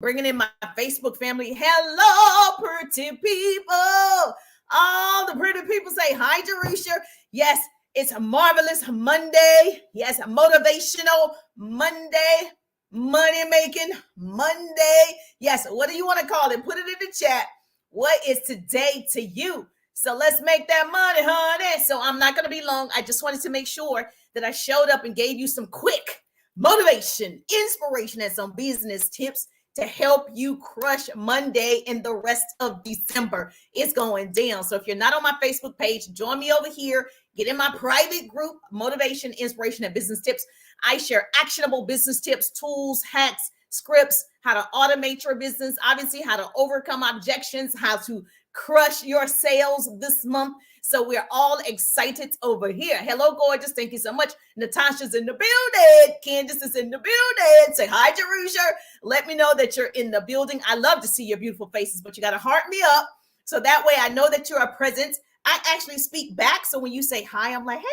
Bringing in my Facebook family. Hello, pretty people. All the pretty people say hi, Jerusha. Yes, it's a marvelous Monday. Yes, a motivational Monday. Money making Monday. Yes, what do you want to call it? Put it in the chat. What is today to you? So let's make that money, honey. So I'm not going to be long. I just wanted to make sure that I showed up and gave you some quick motivation, inspiration, and some business tips to help you crush Monday and the rest of December. It's going down. So if you're not on my Facebook page, join me over here. Get in my private group, Motivation, Inspiration, and Business Tips. I share actionable business tips, tools, hacks, scripts, how to automate your business, obviously how to overcome objections, how to crush your sales this month. So we're all excited over here. Hello, gorgeous. Thank you so much. Natasha's in the building. Candace is in the building. Say hi, Jerusha. Let me know that you're in the building. I love to see your beautiful faces, but you got to heart me up. So that way I know that you're a present. I actually speak back. So when you say hi, I'm like, hey,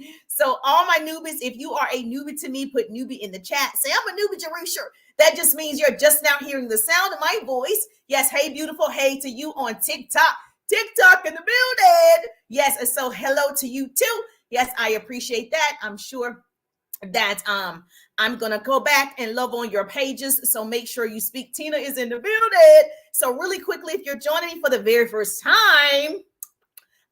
gorgeous. So all my newbies, if you are a newbie to me, put newbie in the chat. Say, I'm a newbie, Jerusha. That just means you're just now hearing the sound of my voice. Yes, hey, beautiful. Hey to you on TikTok. TikTok in the building. Yes, and so hello to you too. Yes, I appreciate that. I'm sure that I'm gonna go back and love on your pages. So make sure you speak. Tina is in the building. So really quickly, if you're joining me for the very first time,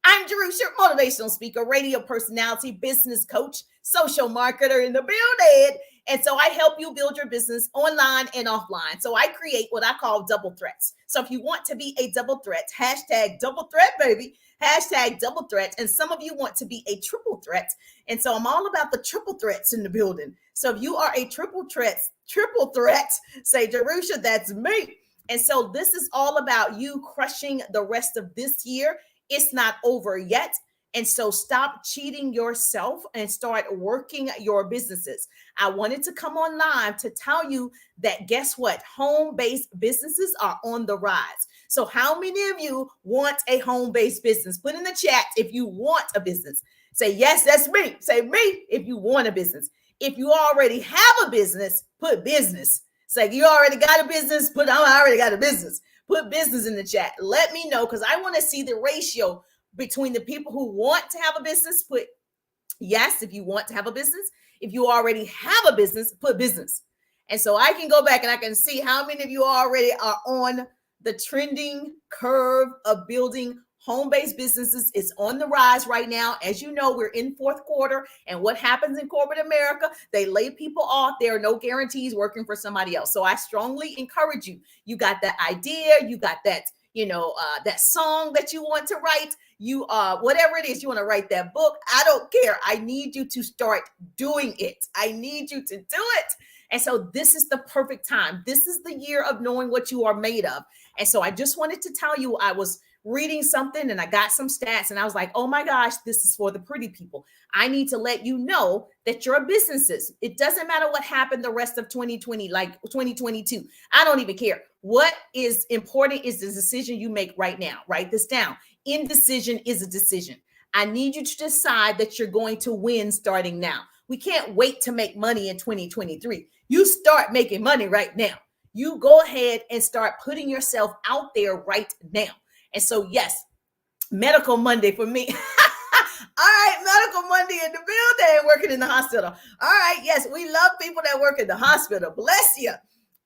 I'm Jerusha, motivational speaker, radio personality, business coach, social marketer in the building. And so I help you build your business online and offline. So I create what I call double threats. So if you want to be a double threat, hashtag double threat, baby, hashtag double threat. And some of you want to be a triple threat. And so I'm all about the triple threats in the building. So if you are a triple threat, say, Jerusha, that's me. And so this is all about you crushing the rest of this year. It's not over yet. And so stop cheating yourself and start working your businesses. I wanted to come on live to tell you that guess what? Home-based businesses are on the rise. So how many of you want a home-based business? Put in the chat if you want a business. Say, yes, that's me. Say me if you want a business. If you already have a business, put business. Say, you already got a business, put I already got a business. Put business in the chat. Let me know because I want to see the ratio between the people who want to have a business. Put yes if you want to have a business. If you already have a business, put business. And so I can go back and I can see how many of you already are on the trending curve of building home-based businesses. Is on the rise right now. As you know, we're in fourth quarter, and what happens in corporate America, they lay people off. There are no guarantees working for somebody else. So I strongly encourage you. You got that idea, you got that, that song that you want to write, you whatever it is, you want to write that book. I don't care. I need you to start doing it. I need you to do it. And so this is the perfect time. This is the year of knowing what you are made of. And so I just wanted to tell you, I was reading something and I got some stats and I was like, oh my gosh, this is for the pretty people. I need to let you know that your businesses, it doesn't matter what happened the rest of 2020, like 2022. I don't even care. What is important is the decision you make right now. Write this down. Indecision is a decision. I need you to decide that you're going to win starting now. We can't wait to make money in 2023. You start making money right now. You go ahead and start putting yourself out there right now. And so, yes, Medical Monday for me. All right, Medical Monday in the building, working in the hospital. All right, yes, we love people that work in the hospital. Bless you.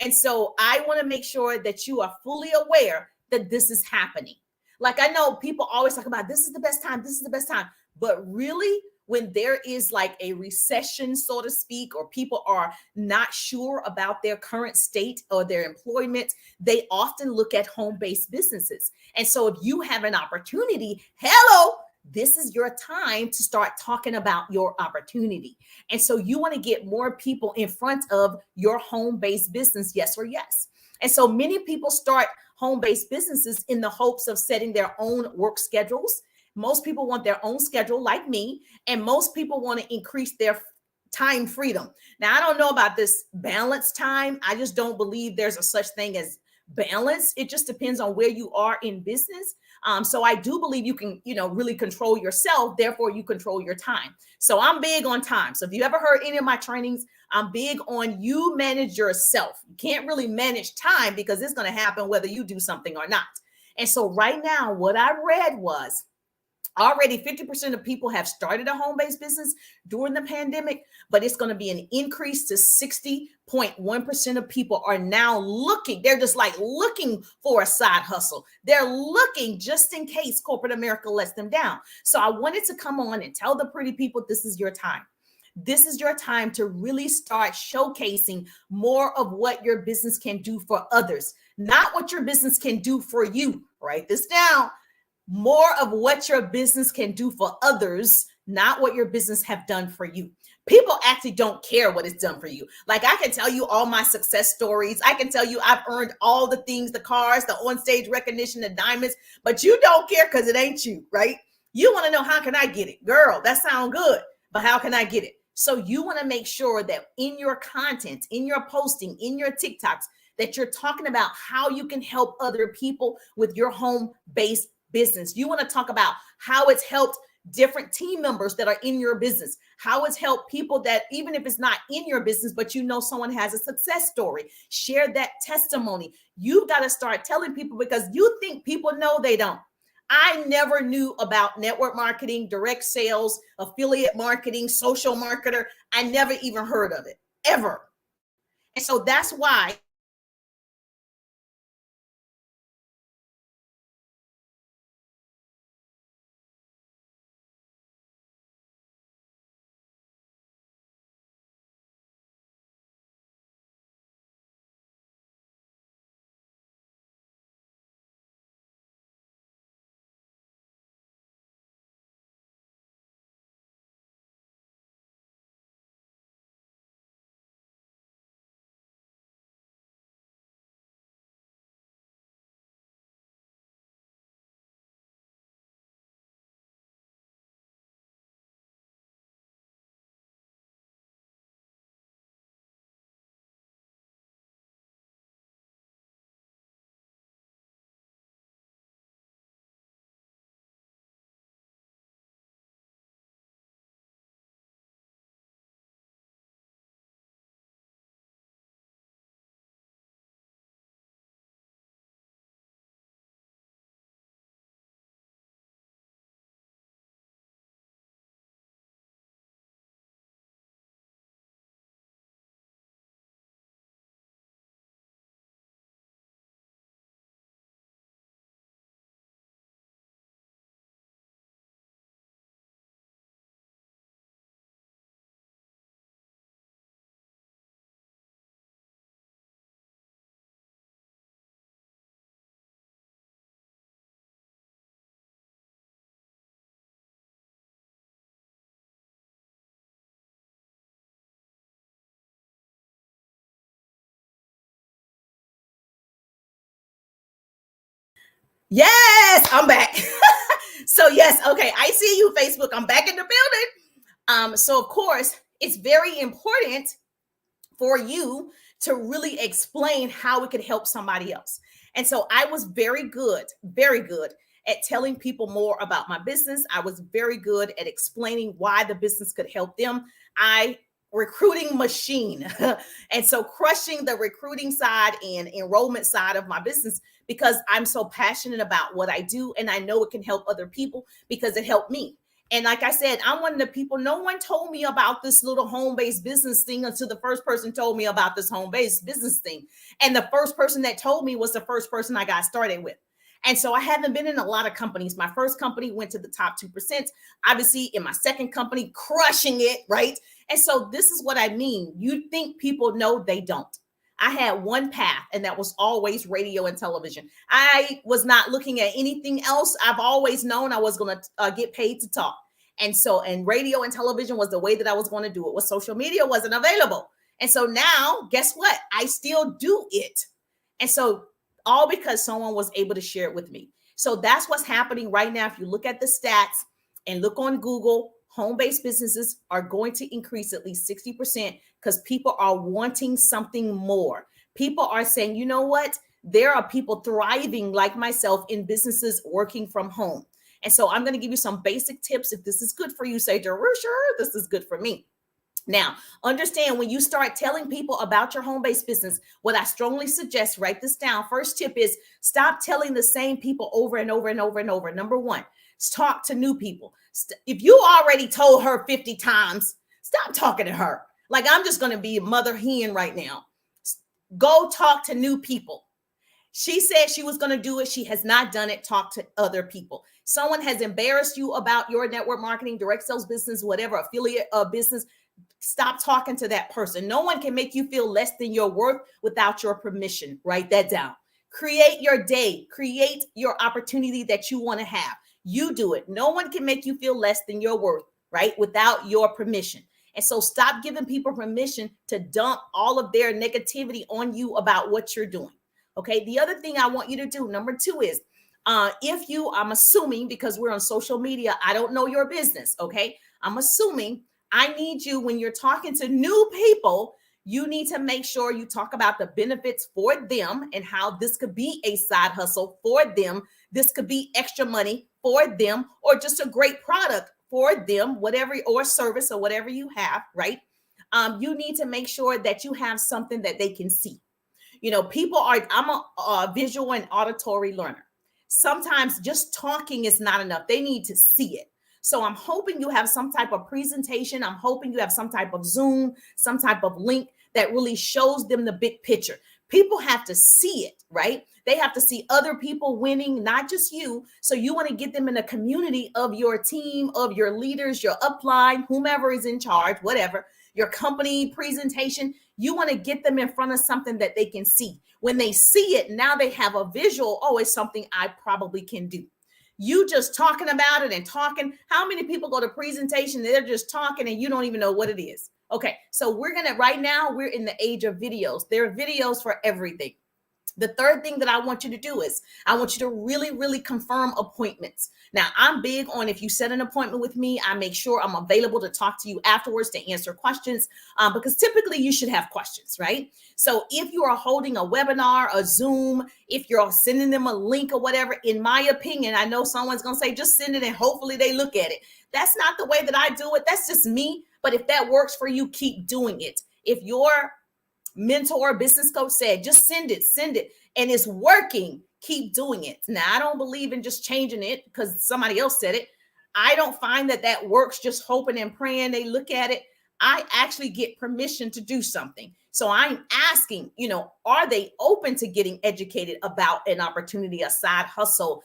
And so I want to make sure that you are fully aware that this is happening. Like I know people always talk about this is the best time, this is the best time. But really, when there is like a recession, so to speak, or people are not sure about their current state or their employment, they often look at home-based businesses. And so if you have an opportunity, hello, this is your time to start talking about your opportunity. And so you want to get more people in front of your home-based business, yes or yes. And so many people start home-based businesses in the hopes of setting their own work schedules. Most people want their own schedule like me, and most people want to increase their time freedom. Now, I don't know about this balance time. I just don't believe there's a such thing as balance. It just depends on where you are in business. So I do believe you can, really control yourself. Therefore, you control your time. So I'm big on time. So if you ever heard any of my trainings, I'm big on you manage yourself. You can't really manage time because it's going to happen whether you do something or not. And so right now, what I read was already 50% of people have started a home-based business during the pandemic, but it's going to be an increase to 60.1% of people are now looking. They're just like looking for a side hustle. They're looking just in case corporate America lets them down. So I wanted to come on and tell the pretty people, this is your time. This is your time to really start showcasing more of what your business can do for others, not what your business can do for you. Write this down. More of what your business can do for others, not what your business have done for you. People actually don't care what it's done for you. Like I can tell you all my success stories. I can tell you I've earned all the things, the cars, the on-stage recognition, the diamonds, but you don't care because it ain't you, right? You want to know, how can I get it? Girl, that sounds good, but how can I get it? So you want to make sure that in your content, in your posting, in your TikToks, that you're talking about how you can help other people with your home-based business. You want to talk about how it's helped different team members that are in your business, how it's helped people that even if it's not in your business, but you know someone has a success story. Share that testimony. You've got to start telling people because you think people know, they don't. I never knew about network marketing, direct sales, affiliate marketing, social marketer. I never even heard of it, ever. And so that's why yes, I'm back. So yes, okay, I see you, Facebook. I'm back in the building. So of course, it's very important for you to really explain how it could help somebody else. And so I was very good at telling people more about my business. I was very good at explaining why the business could help them. I recruiting machine. And so crushing the recruiting side and enrollment side of my business because I'm so passionate about what I do and I know it can help other people because it helped me. And like I said, I'm one of the people, no one told me about this little home-based business thing until the first person told me about this home-based business thing. And the first person that told me was the first person I got started with. And so I haven't been in a lot of companies. My first company went to the top 2%. Obviously, in my second company, crushing it, right? And so this is what I mean. You think people know, they don't. I had one path, and that was always radio and television. I was not looking at anything else. I've always known I was going to get paid to talk. And radio and television was the way that I was going to do it. Was social media wasn't available. And so now, guess what? I still do it. And so all because someone was able to share it with me. So that's what's happening right now. If you look at the stats and look on Google, home-based businesses are going to increase at least 60% because people are wanting something more. People are saying, you know what? There are people thriving like myself in businesses working from home. And so I'm going to give you some basic tips. If this is good for you, say, Darusha, this is good for me. Now, understand when you start telling people about your home-based business, what I strongly suggest, write this down. First tip is stop telling the same people over and over and over and over. Number one, talk to new people. If you already told her 50 times, stop talking to her. Like, I'm just going to be a mother hen right now. Go talk to new people. She said she was going to do it. She has not done it. Talk to other people. Someone has embarrassed you about your network marketing, direct sales business, whatever, affiliate business. Stop talking to that person. No one can make you feel less than your worth without your permission. Write that down. Create your day. Create your opportunity that you want to have. You do it. No one can make you feel less than your worth, right? Without your permission. And so stop giving people permission to dump all of their negativity on you about what you're doing. Okay. The other thing I want you to do, number two, is if you, I'm assuming because we're on social media, I don't know your business. Okay. I'm assuming I need you, when you're talking to new people, you need to make sure you talk about the benefits for them and how this could be a side hustle for them. This could be extra money for them, or just a great product for them, whatever, or service or whatever you have, right? You need to make sure that you have something that they can see. You know, people are, I'm a visual and auditory learner. Sometimes just talking is not enough. They need to see it. So I'm hoping you have some type of presentation. I'm hoping you have some type of Zoom, some type of link that really shows them the big picture. People have to see it, right? They have to see other people winning, not just you. So you want to get them in a community of your team, of your leaders, your upline, whomever is in charge, whatever, your company presentation. You want to get them in front of something that they can see. When they see it, now they have a visual. Oh, it's something I probably can do. You just talking about it and talking. How many people go to presentation, they're just talking and you don't even know what it is? Okay, so right now, we're in the age of videos. There are videos for everything. The third thing that I want you to do is I want you to really, really confirm appointments. Now, I'm big on, if you set an appointment with me, I make sure I'm available to talk to you afterwards to answer questions, because typically you should have questions, right? So if you are holding a webinar, a Zoom, if you're sending them a link or whatever, in my opinion, I know someone's going to say, just send it and hopefully they look at it. That's not the way that I do it. That's just me. But if that works for you, keep doing it. If your mentor, business coach said, just send it, and it's working, keep doing it. Now, I don't believe in just changing it because somebody else said it. I don't find that works, just hoping and praying they look at it. I actually get permission to do something. So I'm asking, are they open to getting educated about an opportunity, a side hustle,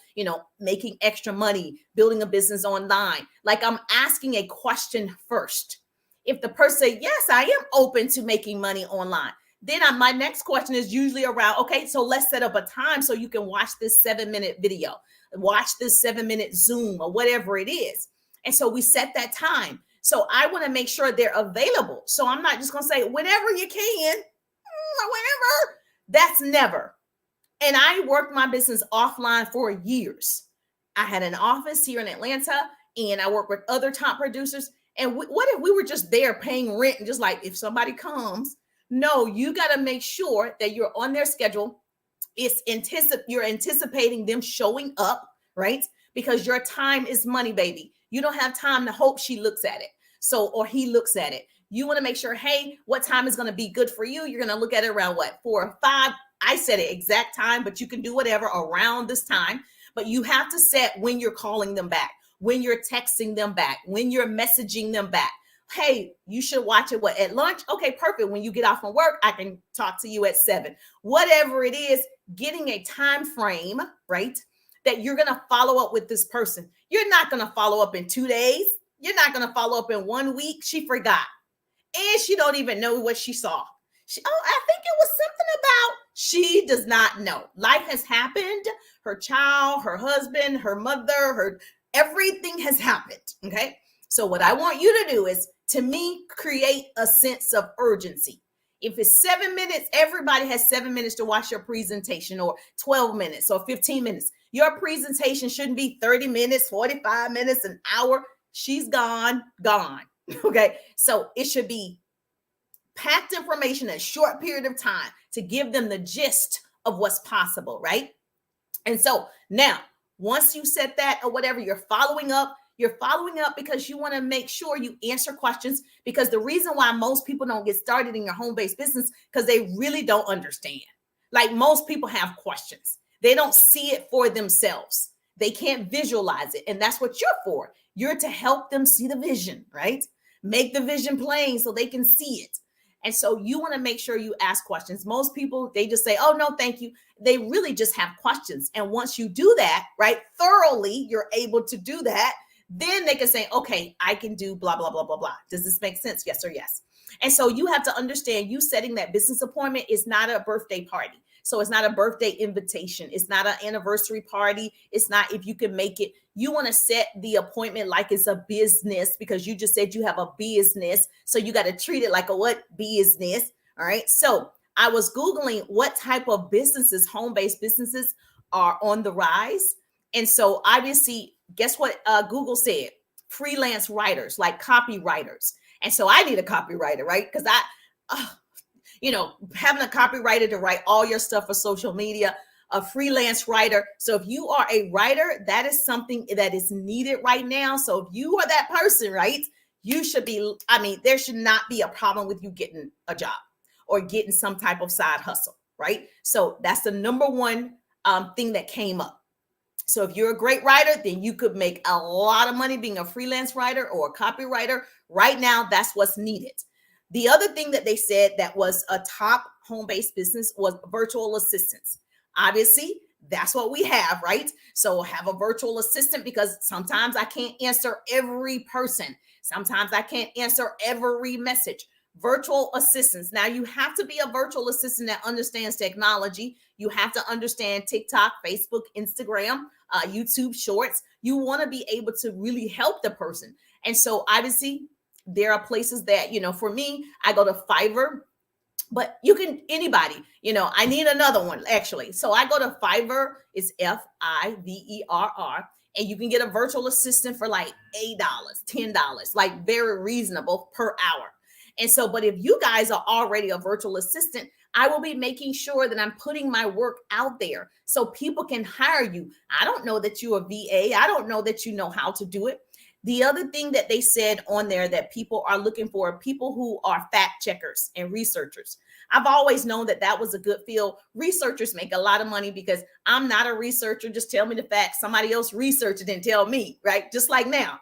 making extra money, building a business online? Like, I'm asking a question first. If the person says, yes, I am open to making money online, then my next question is usually around, okay, so let's set up a time so you can watch this 7-minute video, watch this 7-minute Zoom or whatever it is. And so we set that time. So I want to make sure they're available. So I'm not just going to say, whenever you can, whenever. That's never. And I worked my business offline for years. I had an office here in Atlanta and I worked with other top producers. And what if we were just there paying rent and just like, if somebody comes? No, you got to make sure that you're on their schedule. You're anticipating them showing up, right? Because your time is money, baby. You don't have time to hope she looks at it. Or he looks at it. You want to make sure, hey, what time is going to be good for you? You're going to look at it around 4 or 5. I said it exact time, but you can do whatever around this time. But you have to set when you're calling them back, when you're texting them back, when you're messaging them back. Hey, you should watch it at lunch? Okay, perfect. When you get off from work, I can talk to you at 7. Whatever it is, getting a time frame, right, that you're going to follow up with this person. You're not going to follow up in 2 days. You're not going to follow up in 1 week. She forgot. And she don't even know what she saw. I think it was something about, she does not know. Life has happened. Her child, her husband, her mother, everything has happened, okay? So what I want you to do is, to me, create a sense of urgency. If it's 7 minutes, everybody has 7 minutes to watch your presentation, or 12 minutes or 15 minutes. Your presentation shouldn't be 30 minutes, 45 minutes, an hour. She's gone. Okay. So it should be packed information in a short period of time to give them the gist of what's possible, right? And so now, once you set that or whatever, you're following up, You're following up because you want to make sure you answer questions, because the reason why most people don't get started in your home-based business, because they really don't understand. Like, most people have questions. They don't see it for themselves. They can't visualize it. And that's what you're for. You're to help them see the vision, right? Make the vision plain so they can see it. And so you want to make sure you ask questions. Most people, they just say, oh, no, thank you. They really just have questions. And once you do that, right, thoroughly, you're able to do that, then they can say, okay, I can do blah, blah, blah, blah, blah. Does this make sense? Yes or yes. And so you have to understand, you setting that business appointment is not a birthday party. So it's not a birthday invitation. It's not an anniversary party. It's not if you can make it. You want to set the appointment like it's a business, because you just said you have a business. So you got to treat it like a what? Business. All right. So I was Googling what type of businesses, home-based businesses, are on the rise. And so obviously, guess what Google said? Freelance writers, like copywriters. And so I need a copywriter, right? Because having a copywriter to write all your stuff for social media, a freelance writer. So if you are a writer, that is something that is needed right now. So if you are that person, right, you should be, there should not be a problem with you getting a job or getting some type of side hustle, right? So that's the number one thing that came up. So if you're a great writer, then you could make a lot of money being a freelance writer or a copywriter. Right now, that's what's needed. The other thing that they said that was a top home-based business was virtual assistants. Obviously, that's what we have, right? So have a virtual assistant, because sometimes I can't answer every person. Sometimes I can't answer every message. Virtual assistants. Now, you have to be a virtual assistant that understands technology. You have to understand TikTok, Facebook, Instagram, YouTube Shorts. You want to be able to really help the person. And so obviously, there are places that, for me, I go to Fiverr, but you can, anybody, I need another one actually. So I go to Fiverr, it's Fiverr, and you can get a virtual assistant for like $8, $10, like very reasonable per hour. And so, but if you guys are already a virtual assistant, I will be making sure that I'm putting my work out there so people can hire you. I don't know that you're a VA. I don't know that you know how to do it. The other thing that they said on there that people are looking for, people who are fact checkers and researchers. I've always known that that was a good field. Researchers make a lot of money because I'm not a researcher. Just tell me the facts. Somebody else researched it and tell me, right? Just like now,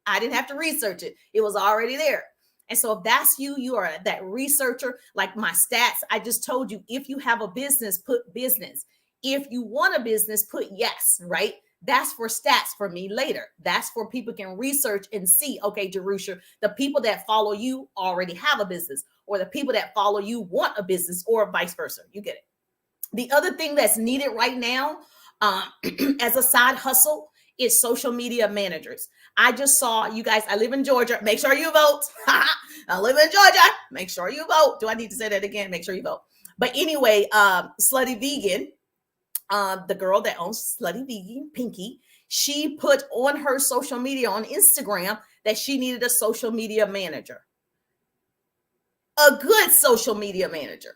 I didn't have to research it. It was already there. And so if that's you, you are that researcher. Like my stats, I just told you, if you have a business, put business. If you want a business, put yes, right? That's for stats for me later. That's for people can research and see, okay, Jerusha, the people that follow you already have a business, or the people that follow you want a business, or vice versa. You get it. The other thing that's needed right now as a side hustle is social media managers. I just saw, you guys, I live in Georgia. Make sure you vote. I live in Georgia. Make sure you vote. Do I need to say that again? Make sure you vote. But anyway, Slutty Vegan, the girl that owns Slutty Vegan, Pinky, she put on her social media on Instagram that she needed a social media manager, a good social media manager,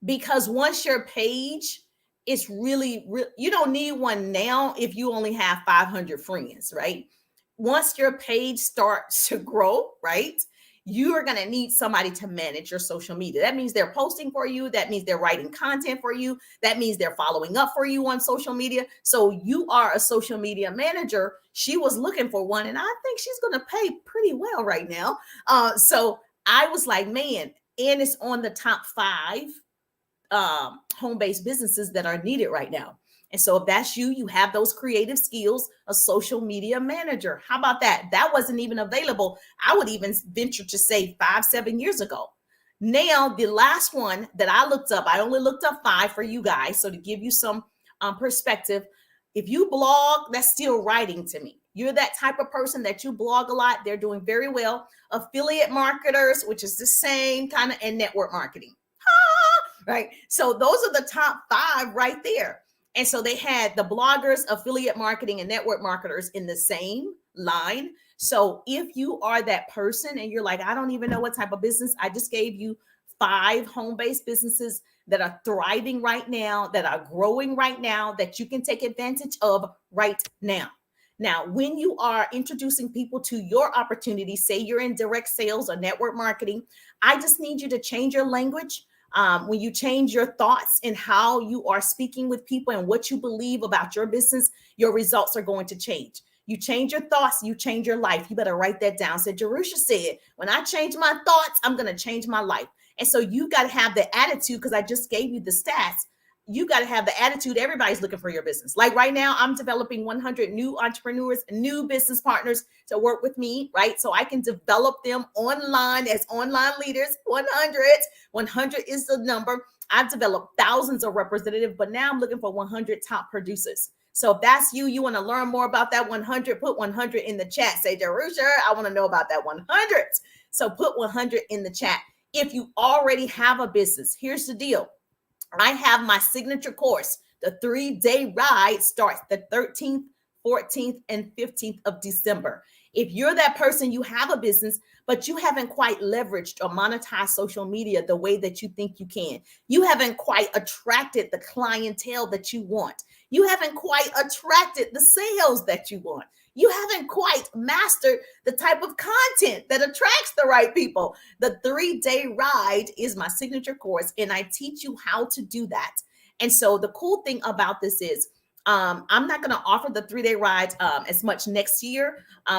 because once your page is really, you don't need one now if you only have 500 friends, right? Once your page starts to grow, right, you are going to need somebody to manage your social media. That means they're posting for you. That means they're writing content for you. That means they're following up for you on social media. So you are a social media manager. She was looking for one, and I think she's going to pay pretty well right now. So I was like, man, and it's on the top 5 home-based businesses that are needed right now. And so if that's you, you have those creative skills, a social media manager. How about that? That wasn't even available. I would even venture to say 5-7 years ago. Now, the last one that I looked up, I only looked up 5 for you guys. So to give you some perspective, if you blog, that's still writing to me. You're that type of person that you blog a lot. They're doing very well. Affiliate marketers, which is the same kind of, and network marketing. Right. So those are the top 5 right there. And so they had the bloggers, affiliate marketing, and network marketers in the same line. So if you are that person and you're like, I don't even know what type of business, I just gave you 5 home-based businesses that are thriving right now, that are growing right now, that you can take advantage of right now. Now, when you are introducing people to your opportunity, say you're in direct sales or network marketing, I just need you to change your language. When you change your thoughts and how you are speaking with people and what you believe about your business, your results are going to change. You change your thoughts, you change your life. You better write that down. So Jerusha said, when I change my thoughts, I'm going to change my life. And so you got to have the attitude, because I just gave you the stats. You got to have the attitude. Everybody's looking for your business. Like right now, I'm developing 100 new entrepreneurs, new business partners to work with me, right? So I can develop them online as online leaders. 100 is the number. I've developed thousands of representatives, but now I'm looking for 100 top producers. So if that's you, you want to learn more about that 100, put 100 in the chat. Say, Jerusha, I want to know about that 100. So put 100 in the chat. If you already have a business, here's the deal. I have my signature course. The 3-day ride starts the 13th, 14th, and 15th of December. If you're that person, you have a business, but you haven't quite leveraged or monetized social media the way that you think you can. You haven't quite attracted the clientele that you want. You haven't quite attracted the sales that you want. You haven't quite mastered the type of content that attracts the right people. The 3-day ride is my signature course, and I teach you how to do that. And so the cool thing about this is I'm not going to offer the 3-day ride as much next year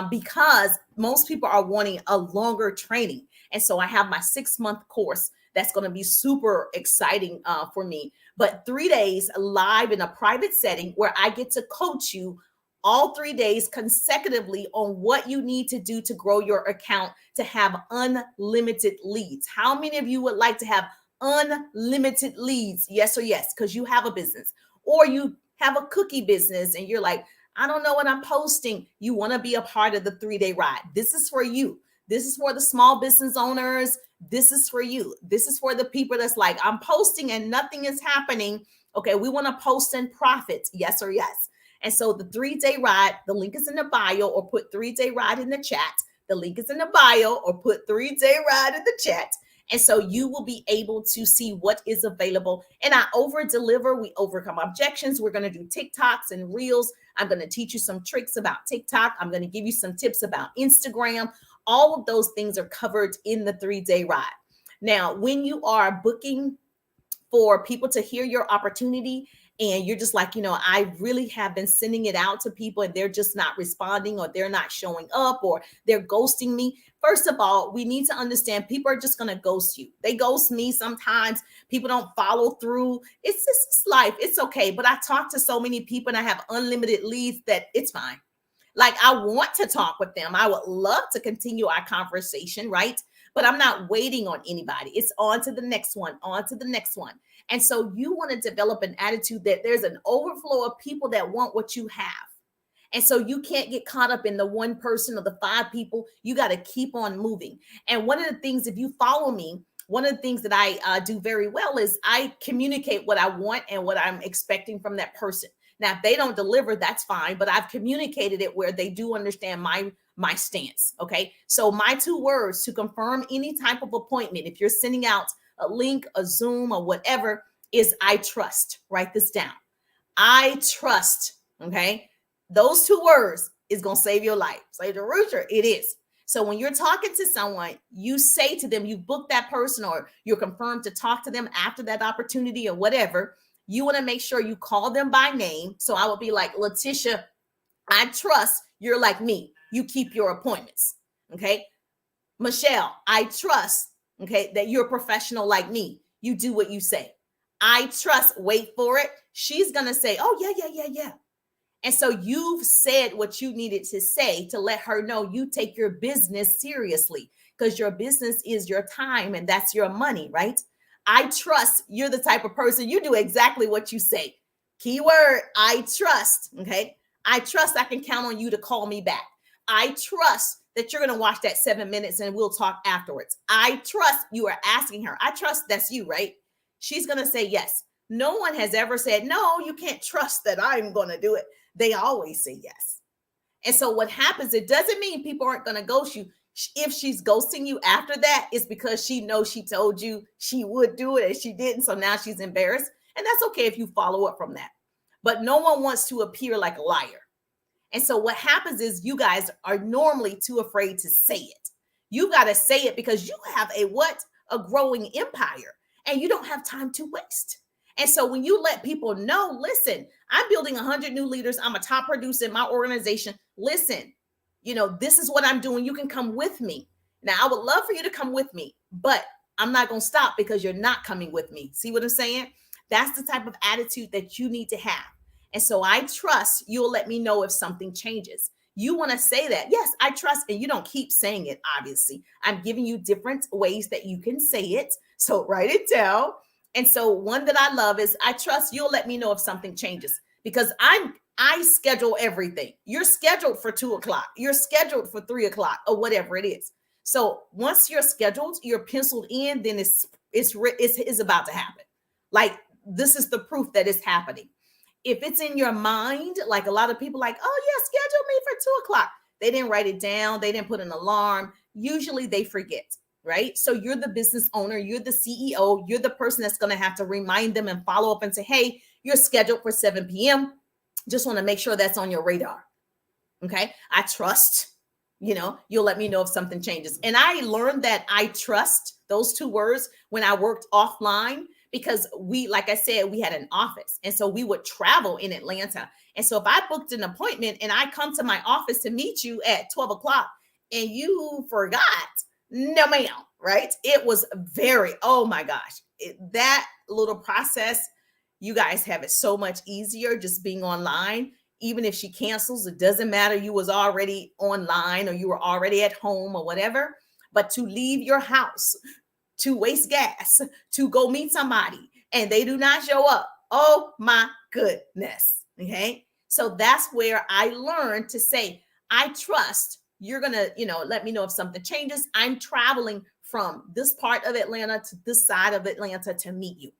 because most people are wanting a longer training. And so I have my 6-month course that's going to be super exciting for me. But 3 days live in a private setting where I get to coach you all 3 days consecutively on what you need to do to grow your account to have unlimited leads. How many of you would like to have unlimited leads? Yes or yes, because you have a business, or you have a cookie business and you're like, I don't know what I'm posting. You want to be a part of the 3-day ride. This is for you. This is for the small business owners. This is for you. This is for the people that's like, I'm posting and nothing is happening. Okay, we want to post and profit. Yes or yes. And so the 3-day ride, the link is in the bio, or put 3-day ride in the chat. The link is in the bio, or put 3-day ride in the chat. And so you will be able to see what is available. And I over deliver. We overcome objections. We're going to do TikToks and Reels. I'm going to teach you some tricks about TikTok. I'm going to give you some tips about Instagram. All of those things are covered in the 3-day ride. Now, when you are booking for people to hear your opportunity, and you're just like, I really have been sending it out to people and they're just not responding, or they're not showing up, or they're ghosting me. First of all, we need to understand people are just going to ghost you. They ghost me sometimes. People don't follow through. It's life. It's okay. But I talk to so many people and I have unlimited leads that it's fine. Like, I want to talk with them. I would love to continue our conversation, right? But I'm not waiting on anybody. It's on to the next one, on to the next one. And so you want to develop an attitude that there's an overflow of people that want what you have. And so you can't get caught up in the one person or the 5 people. You got to keep on moving. And one of the things, if you follow me, one of the things that I do very well is I communicate what I want and what I'm expecting from that person. Now, if they don't deliver, that's fine, but I've communicated it where they do understand my stance. Okay. So my 2 words to confirm any type of appointment, if you're sending out a link, a Zoom, or whatever, is I trust. Write this down. I trust. Okay. Those 2 words is going to save your life. Say, Jerusha, it is. So when you're talking to someone, you say to them, you book that person, or you're confirmed to talk to them after that opportunity or whatever. You want to make sure you call them by name. So I would be like, Letitia, I trust you're like me. You keep your appointments. Okay. Michelle, I trust, okay, that you're a professional like me. You do what you say. I trust, wait for it. She's going to say, oh, yeah. And so you've said what you needed to say to let her know you take your business seriously, because your business is your time and that's your money, right? I trust you're the type of person, you do exactly what you say. Keyword, I trust, okay? I trust I can count on you to call me back. I trust that you're going to watch that 7 minutes and we'll talk afterwards. I trust you are asking her. I trust that's you, right? She's going to say yes. No one has ever said, no, you can't trust that I'm going to do it. They always say yes. And so what happens, it doesn't mean people aren't going to ghost you. If she's ghosting you after that, it's because she knows she told you she would do it and she didn't. So now she's embarrassed. And that's okay if you follow up from that. But no one wants to appear like a liar. And so what happens is you guys are normally too afraid to say it. You got to say it because you have a growing empire and you don't have time to waste. And so when you let people know, listen, I'm building 100 new leaders. I'm a top producer in my organization. Listen, this is what I'm doing. You can come with me. Now, I would love for you to come with me, but I'm not going to stop because you're not coming with me. See what I'm saying? That's the type of attitude that you need to have. And so I trust you'll let me know if something changes. You want to say that. Yes, I trust. And you don't keep saying it, obviously. I'm giving you different ways that you can say it. So write it down. And so one that I love is I trust you'll let me know if something changes because I schedule everything. You're scheduled for 2:00. You're scheduled for 3:00 or whatever it is. So once you're scheduled, you're penciled in, then it's about to happen. Like this is the proof that it's happening. If it's in your mind, like a lot of people like, oh yeah, schedule me for 2:00. They didn't write it down. They didn't put an alarm. Usually they forget, right? So you're the business owner. You're the CEO. You're the person that's going to have to remind them and follow up and say, hey, you're scheduled for 7 p.m. Just want to make sure that's on your radar. Okay. I trust, you'll let me know if something changes. And I learned that I trust those two words when I worked offline because like I said, we had an office. And so we would travel in Atlanta. And so if I booked an appointment and I come to my office to meet you at 12:00 and you forgot, no ma'am, right? It was oh my gosh, that little process, you guys have it so much easier just being online. Even if she cancels, it doesn't matter. You was already online or you were already at home or whatever. But to leave your house, to waste gas, to go meet somebody and they do not show up. Oh my goodness. Okay. So that's where I learned to say, I trust you're going to, let me know if something changes. I'm traveling from this part of Atlanta to this side of Atlanta to meet you.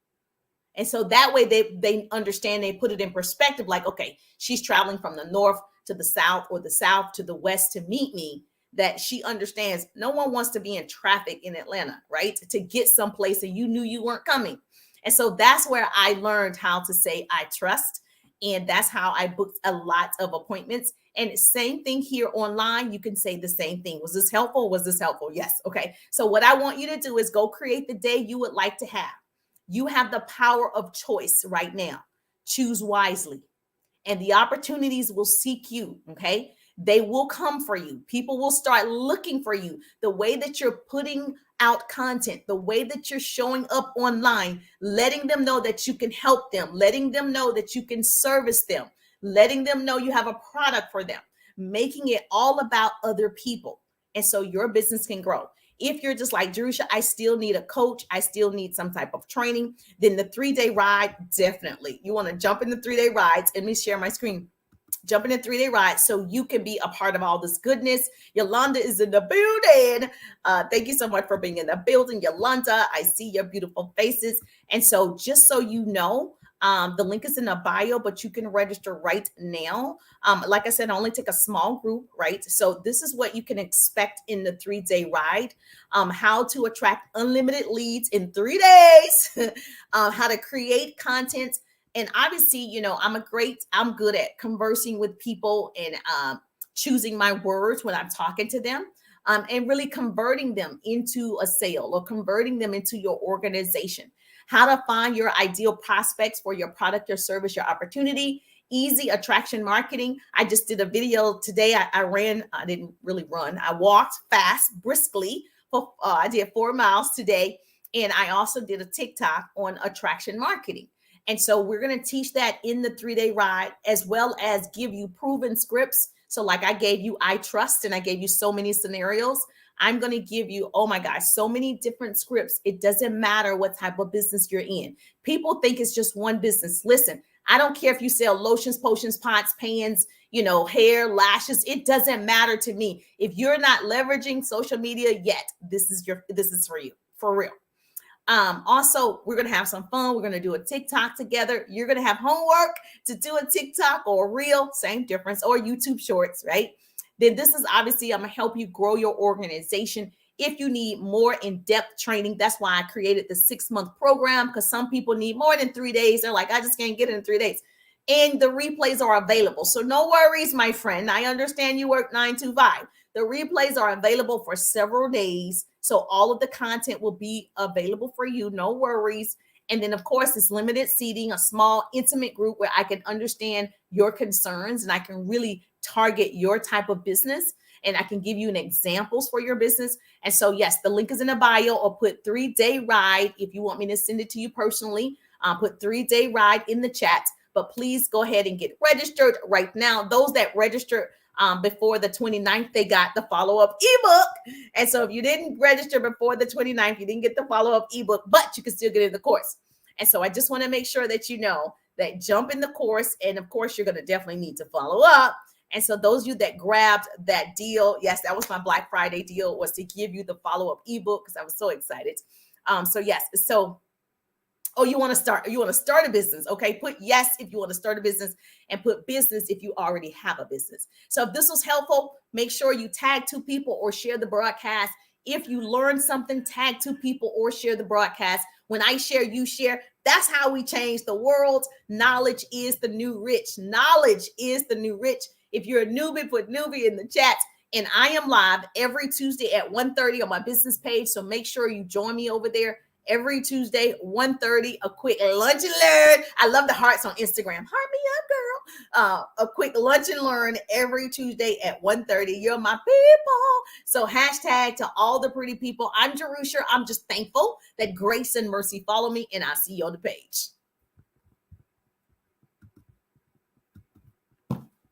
And so that way they understand, they put it in perspective, like, okay, she's traveling from the north to the south or the south to the west to meet me, that she understands no one wants to be in traffic in Atlanta, right? To get someplace and you knew you weren't coming. And so that's where I learned how to say, I trust. And that's how I booked a lot of appointments. And same thing here online. You can say the same thing. Was this helpful? Was this helpful? Yes. Okay. So what I want you to do is go create the day you would like to have. You have the power of choice right now. Choose wisely. And the opportunities will seek you, okay? They will come for you. People will start looking for you. The way that you're putting out content, the way that you're showing up online, letting them know that you can help them, letting them know that you can service them, letting them know you have a product for them, making it all about other people. And so your business can grow. If you're just like, Jerusha, I still need a coach, I still need some type of training, then the 3-day ride, definitely. You want to jump in the 3-day rides. Let me share my screen. Jump in the 3-day ride so you can be a part of all this goodness. Yolanda is in the building. Thank you so much for being in the building, Yolanda. I see your beautiful faces. And so just so you know, the link is in the bio, but you can register right now. Like I said, I only take a small group, right? So this is what you can expect in the 3-day ride. How to attract unlimited leads in 3 days, how to create content. And obviously, I'm good at conversing with people and choosing my words when I'm talking to them. And really converting them into a sale or converting them into your organization. How to find your ideal prospects for your product, your service, your opportunity. Easy attraction marketing. I just did a video today. I didn't really run. I walked fast, briskly. I did 4 miles today. And I also did a TikTok on attraction marketing. And so we're going to teach that in the 3-day ride, as well as give you proven scripts. So like I gave you, I trust, and I gave you so many scenarios. I'm going to give you, oh my gosh, so many different scripts. It doesn't matter what type of business you're in. People think it's just one business. Listen, I don't care if you sell lotions, potions, pots, pans, hair, lashes. It doesn't matter to me. If you're not leveraging social media yet, this is for you, for real. Also, we're going to have some fun. We're going to do a TikTok together. You're going to have homework to do a TikTok or a reel, same difference, or YouTube shorts, right? Then this is obviously, I'm going to help you grow your organization. If you need more in-depth training, that's why I created the 6-month program, because some people need more than 3 days. They're like, I just can't get it in 3 days. and the replays are available. So no worries, my friend. I understand you work 9 to 5. The replays are available for several days. So all of the content will be available for you. No worries. And then, of course, it's limited seating, a small, intimate group where I can understand your concerns and I can really target your type of business. And I can give you an examples for your business. And so, yes, the link is in the bio, or put 3-day ride if you want me to send it to you personally. Put 3-day ride in the chat. But please go ahead and get registered right now. Those that registered before the 29th, they got the follow-up ebook. And so if you didn't register before the 29th, you didn't get the follow-up ebook, but you can still get in the course. And so I just want to make sure that you know that jump in the course. And of course, you're going to definitely need to follow up. And so those of you that grabbed that deal, yes, that was my Black Friday deal, was to give you the follow-up ebook because I was so excited. So yes, so oh, you want to start a business. Okay. Put yes if you want to start a business, and put business if you already have a business. So if this was helpful, make sure you tag 2 people or share the broadcast. If you learned something, tag 2 people or share the broadcast. When I share, you share. That's how we change the world. Knowledge is the new rich. Knowledge is the new rich. If you're a newbie, put newbie in the chat. And I am live every Tuesday at 1:30 on my business page. So make sure you join me over there. Every Tuesday, 1:30, a quick lunch and learn. I love the hearts on Instagram. Heart me up, girl. A quick lunch and learn every Tuesday at 1:30. You're my people. So hashtag to all the pretty people. I'm Jerusha. I'm just thankful that grace and mercy follow me, and I'll see you on the page.